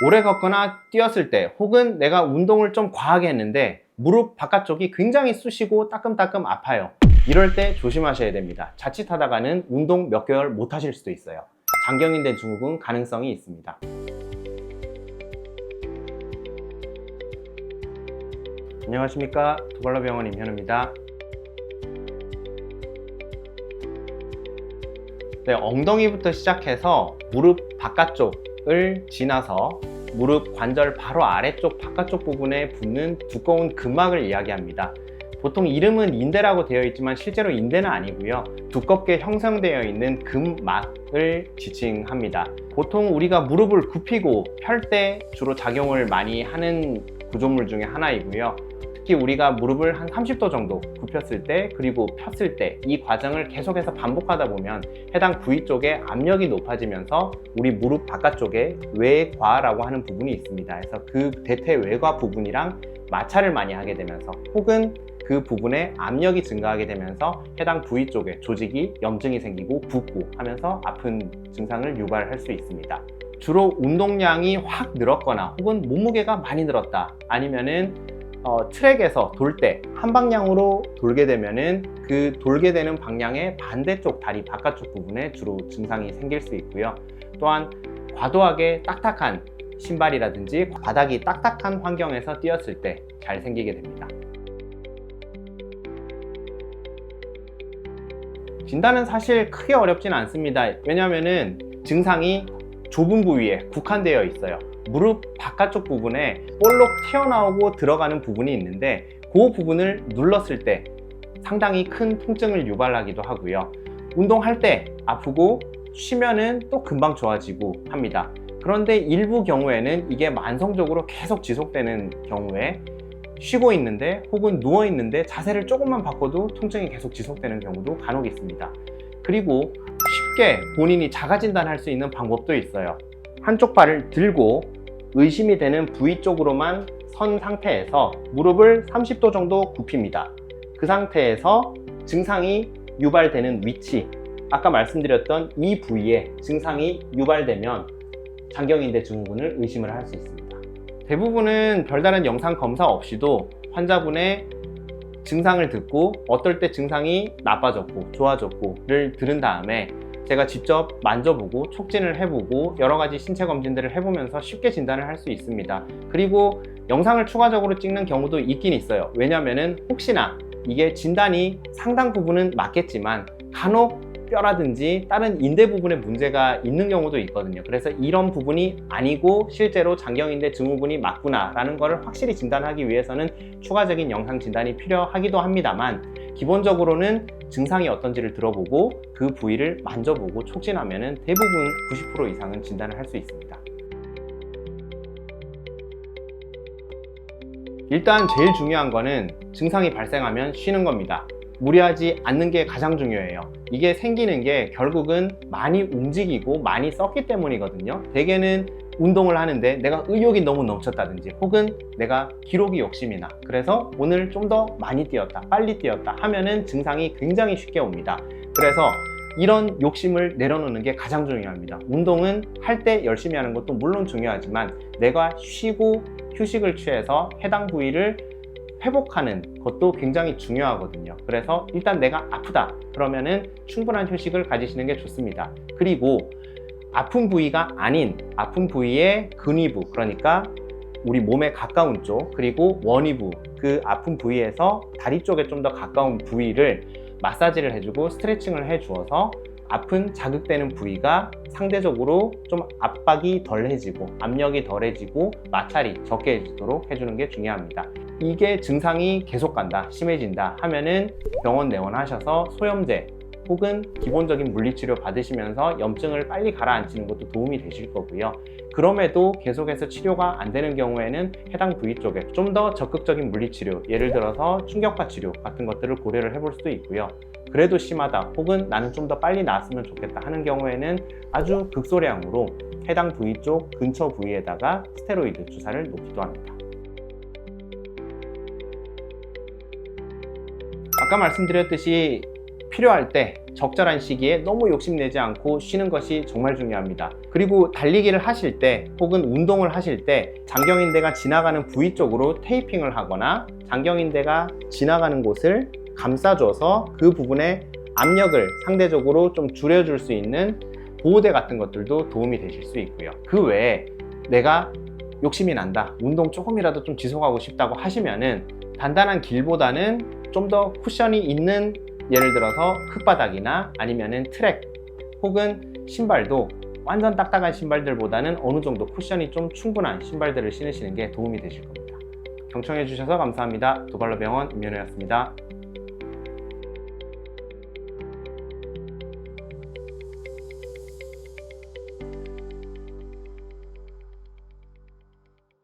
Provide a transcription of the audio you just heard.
오래 걷거나 뛰었을 때 혹은 내가 운동을 좀 과하게 했는데 무릎 바깥쪽이 굉장히 쑤시고 따끔따끔 아파요. 이럴 때 조심하셔야 됩니다. 자칫하다가는 운동 몇 개월 못 하실 수도 있어요. 장경인대 증후군 가능성이 있습니다. 안녕하십니까, 두발로병원 임현우입니다. 네, 엉덩이부터 시작해서 무릎 바깥쪽을 지나서 무릎 관절 바로 아래쪽 바깥쪽 부분에 붙는 두꺼운 근막을 이야기합니다. 보통 이름은 인대라고 되어 있지만 실제로 인대는 아니고요. 두껍게 형성되어 있는 근막을 지칭합니다. 보통 우리가 무릎을 굽히고 펼 때 주로 작용을 많이 하는 구조물 중에 하나이고요. 특히 우리가 무릎을 한 30도 정도 굽혔을 때 그리고 폈을 때 이 과정을 계속해서 반복하다 보면 해당 부위 쪽에 압력이 높아지면서 우리 무릎 바깥쪽에 외과라고 하는 부분이 있습니다. 그래서 그 대퇴 외과 부분이랑 마찰을 많이 하게 되면서 혹은 그 부분에 압력이 증가하게 되면서 해당 부위 쪽에 조직이 염증이 생기고 붓고 하면서 아픈 증상을 유발할 수 있습니다. 주로 운동량이 확 늘었거나 혹은 몸무게가 많이 늘었다 아니면은 트랙에서 돌 때 한 방향으로 돌게 되면은 그 돌게 되는 방향의 반대쪽 다리 바깥쪽 부분에 주로 증상이 생길 수 있고요. 또한 과도하게 딱딱한 신발이라든지 바닥이 딱딱한 환경에서 뛰었을 때 잘 생기게 됩니다. 진단은 사실 크게 어렵진 않습니다. 왜냐하면은 증상이 좁은 부위에 국한되어 있어요. 무릎 바깥쪽 부분에 볼록 튀어나오고 들어가는 부분이 있는데 그 부분을 눌렀을 때 상당히 큰 통증을 유발하기도 하고요. 운동할 때 아프고 쉬면은 또 금방 좋아지고 합니다. 그런데 일부 경우에는 이게 만성적으로 계속 지속되는 경우에 쉬고 있는데 혹은 누워 있는데 자세를 조금만 바꿔도 통증이 계속 지속되는 경우도 간혹 있습니다. 그리고 쉽게 본인이 자가 진단할 수 있는 방법도 있어요. 한쪽 발을 들고 의심이 되는 부위 쪽으로만 선 상태에서 무릎을 30도 정도 굽힙니다. 그 상태에서 증상이 유발되는 위치, 아까 말씀드렸던 이 부위에 증상이 유발되면 장경인대 증후군을 의심을 할 수 있습니다. 대부분은 별다른 영상 검사 없이도 환자분의 증상을 듣고 어떨 때 증상이 나빠졌고 좋아졌고를 들은 다음에 제가 직접 만져보고 촉진을 해보고 여러 가지 신체 검진들을 해보면서 쉽게 진단을 할 수 있습니다. 그리고 영상을 추가적으로 찍는 경우도 있긴 있어요. 왜냐면은 혹시나 이게 진단이 상당 부분은 맞겠지만 간혹 뼈라든지 다른 인대 부분에 문제가 있는 경우도 있거든요. 그래서 이런 부분이 아니고 실제로 장경인대 증후군이 맞구나 라는 것을 확실히 진단하기 위해서는 추가적인 영상 진단이 필요하기도 합니다만 기본적으로는 증상이 어떤지를 들어보고 그 부위를 만져보고 촉진하면 대부분 90% 이상은 진단을 할 수 있습니다. 일단 제일 중요한 거는 증상이 발생하면 쉬는 겁니다. 무리하지 않는 게 가장 중요해요. 이게 생기는 게 결국은 많이 움직이고 많이 썼기 때문이거든요. 대개는 운동을 하는데 내가 의욕이 너무 넘쳤다든지 혹은 내가 기록이 욕심이 나 그래서 오늘 좀 더 많이 뛰었다 빨리 뛰었다 하면은 증상이 굉장히 쉽게 옵니다. 그래서 이런 욕심을 내려놓는 게 가장 중요합니다. 운동은 할 때 열심히 하는 것도 물론 중요하지만 내가 쉬고 휴식을 취해서 해당 부위를 회복하는 것도 굉장히 중요하거든요. 그래서 일단 내가 아프다 그러면은 충분한 휴식을 가지시는 게 좋습니다. 그리고 아픈 부위가 아닌 아픈 부위의 근위부, 그러니까 우리 몸에 가까운 쪽, 그리고 원위부, 그 아픈 부위에서 다리 쪽에 좀 더 가까운 부위를 마사지를 해주고 스트레칭을 해주어서 아픈 자극되는 부위가 상대적으로 좀 압박이 덜해지고 압력이 덜해지고 마찰이 적게 해지도록 해주는 게 중요합니다. 이게 증상이 계속 간다, 심해진다 하면은 병원 내원하셔서 소염제 혹은 기본적인 물리치료 받으시면서 염증을 빨리 가라앉히는 것도 도움이 되실 거고요. 그럼에도 계속해서 치료가 안 되는 경우에는 해당 부위 쪽에 좀 더 적극적인 물리치료, 예를 들어서 충격파 치료 같은 것들을 고려를 해볼 수도 있고요. 그래도 심하다 혹은 나는 좀 더 빨리 나았으면 좋겠다 하는 경우에는 아주 극소량으로 해당 부위 쪽 근처 부위에다가 스테로이드 주사를 놓기도 합니다. 아까 말씀드렸듯이 필요할 때 적절한 시기에 너무 욕심내지 않고 쉬는 것이 정말 중요합니다. 그리고 달리기를 하실 때 혹은 운동을 하실 때 장경인대가 지나가는 부위 쪽으로 테이핑을 하거나 장경인대가 지나가는 곳을 감싸줘서 그 부분에 압력을 상대적으로 좀 줄여줄 수 있는 보호대 같은 것들도 도움이 되실 수 있고요. 그 외에 내가 욕심이 난다, 운동 조금이라도 좀 지속하고 싶다고 하시면은 단단한 길보다는 좀 더 쿠션이 있는, 예를 들어서 흙바닥이나 아니면은 트랙 혹은 신발도 완전 딱딱한 신발들보다는 어느 정도 쿠션이 좀 충분한 신발들을 신으시는 게 도움이 되실 겁니다. 경청해 주셔서 감사합니다. 두발로병원 임현우였습니다.